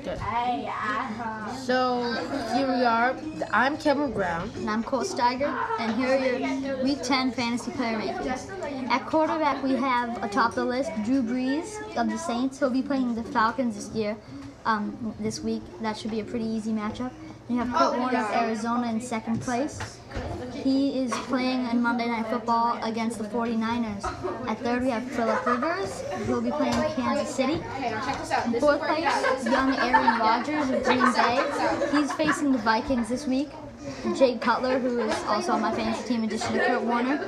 Good. So here we are. I'm Cameron Brown. And I'm Cole Steiger, and here are your Week 10 fantasy player rankings. At quarterback, we have atop the list Drew Brees of the Saints. He'll be playing the Falcons this week. That should be a pretty easy matchup. And you have Kurt Warner of Arizona in second place. He is playing on Monday Night Football against the 49ers. At third, we have Phillip Rivers, who will be playing Kansas City. In fourth place, young Aaron Rodgers of Green Bay. He's facing the Vikings this week. Jake Cutler, who is also on my fantasy team in addition to Kurt Warner,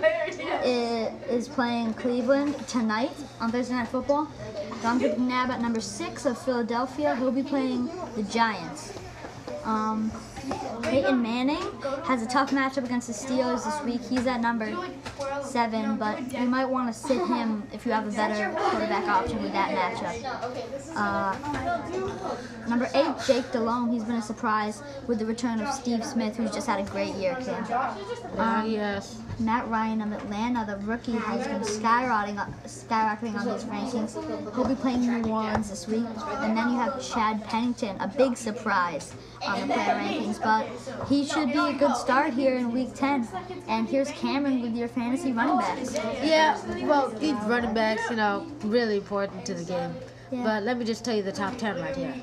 is playing Cleveland tonight on Thursday Night Football. Donovan McNabb at number 6 of Philadelphia. He'll be playing the Giants. Peyton Manning has a tough matchup against the Steelers this week. He's at number 7, but you might want to sit him if you have a better quarterback option with that matchup. Number 8, Jake Delhomme. He's been a surprise with the return of Steve Smith, who's just had a great year, Kim. Yes. Matt Ryan of Atlanta, the rookie, has been skyrocketing on his rankings. He'll be playing New Orleans this week. And then you have Chad Pennington, a big surprise on the player rankings, but he should be a good start here in Week 10. And here's Cameron with your fantasy running backs. Yeah, well, these running backs, really important to the game. Yeah. But let me just tell you the top 10 right here.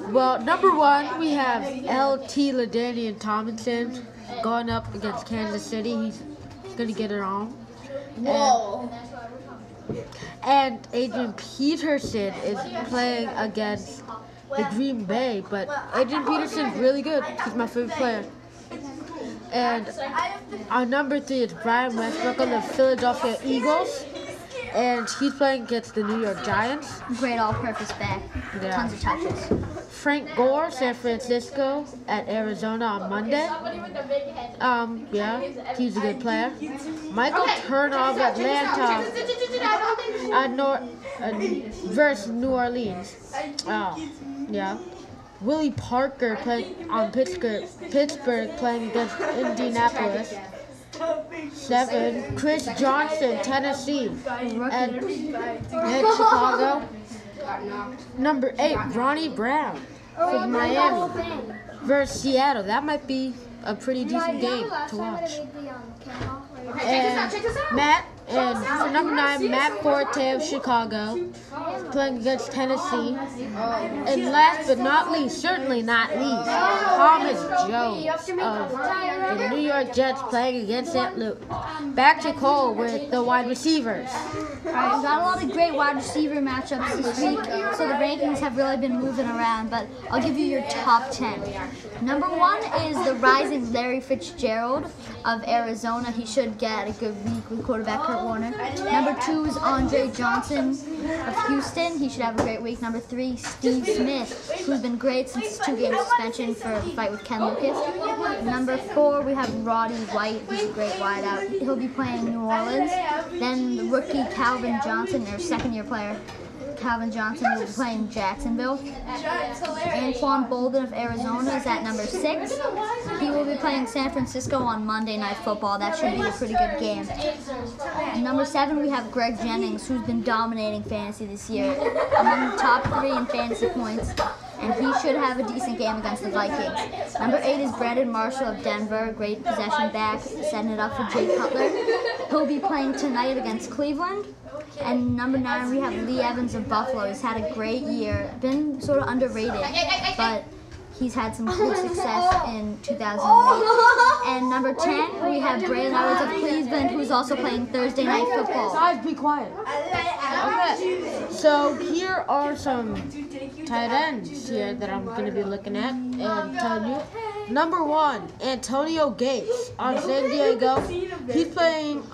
Well, number 1, we have L.T. LaDainian Tomlinson going up against Kansas City. He's going to get it on. And Adrian Peterson is playing against the Green Bay, but Adrian Peterson's really good. He's my favorite player. And our number 3 is Brian Westbrook on the Philadelphia Eagles, and he's playing against the New York Giants. Great all-purpose back. Yeah. Tons of touches. Frank Gore, San Francisco at Arizona on Monday. Yeah, he's a good player. Michael Turner of Atlanta versus New Orleans. Yeah. Willie Parker playing on Pittsburgh playing against Indianapolis. 7, Chris Johnson, Tennessee at Chicago. Number 8, Ronnie Brown from Miami versus Seattle. That might be a pretty decent game to watch. And for number 9, Matt Forte of Chicago playing against Tennessee. And last but not least, certainly not least, Thomas Jones of the New York Jets playing against St. Louis. Back to Cole with the wide receivers. Alright, we've got a lot of great wide receiver matchups this week, so the rankings have really been moving around, but I'll give you your top 10. Number 1 is the rising Larry Fitzgerald of Arizona. He should get a good week with quarterback Kurt Warner. Number 2 is Andre Johnson of Houston. He should have a great week. Number 3, Steve Smith, who's been great since his 2-game suspension for a fight with Ken Lucas. Number 4, we have Roddy White. He's a great wideout. He'll be playing New Orleans. Then the rookie Calvin Johnson, their second-year player, Calvin Johnson, will be playing Jacksonville. Anquan Bolden of Arizona is at number 6. He will be playing San Francisco on Monday Night Football. That should be a pretty good game. Number 7, we have Greg Jennings, who's been dominating fantasy this year, among the top 3 in fantasy points, and he should have a decent game against the Vikings. Number 8 is Brandon Marshall of Denver, great possession back, setting it up for Jake Cutler. He'll be playing tonight against Cleveland. And number 9, we have Lee Evans of Buffalo. He's had a great year, been sort of underrated, but he's had some good success in 2008. And number 10, we have Braylon Edwards of Cleveland, who's also playing Thursday Night Football. Guys, be quiet. Okay, so here are some tight ends here that I'm going to be looking at and telling you. Number 1, Antonio Gates on San Diego. He's playing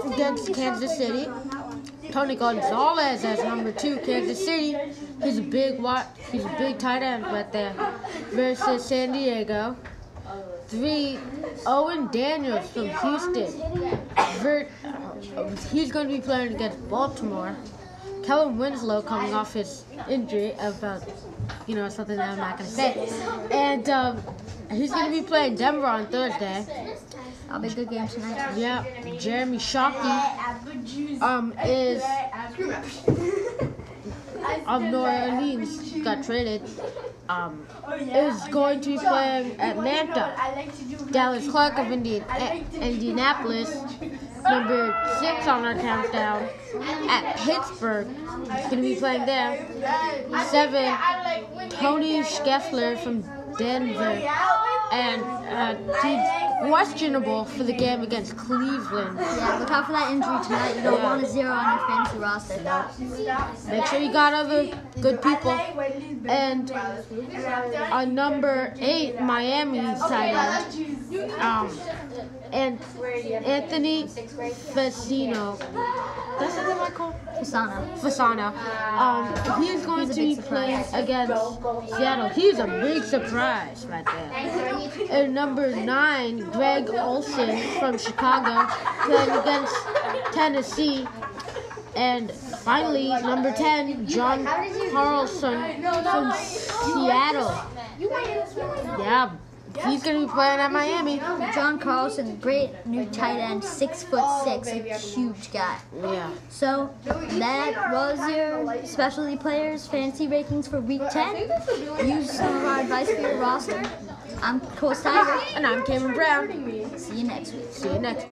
against Kansas City. Tony Gonzalez as number 2, Kansas City. He's a big tight end right there versus San Diego. 3, Owen Daniels from Houston. He's going to be playing against Baltimore. Kellen Winslow coming off his injury about, something that I'm not going to say. And he's going to be playing Denver on Thursday. That'll be a good game tonight. Yeah, Jeremy Shockey is of New Orleans got traded, is going to be playing Atlanta. Dallas Clark of Indianapolis, number 6 on our countdown, at Pittsburgh. He's going to be playing there. 7, Tony Scheffler from Denver, and he's questionable for the game against Cleveland. Yeah, look out for that injury tonight. You don't want a 0 on your fantasy roster, though. Make sure you got other good people. And on number 8, Miami's tight end, and Anthony Fasano. That's the name I call Fasano. He's going to be playing against Seattle. He's a big surprise right there. And number 9, Greg Olson from Chicago, playing against Tennessee. And finally, number 10, John Carlson from Seattle. Yeah, he's going to be playing at Miami. John Carlson, great new tight end, 6'6", a huge guy. Yeah. So that was your specialty players fantasy rankings for week 10. Use some of our advice for your roster. I'm Cole Steiger. And I'm Cameron Brown. See you next week. See you next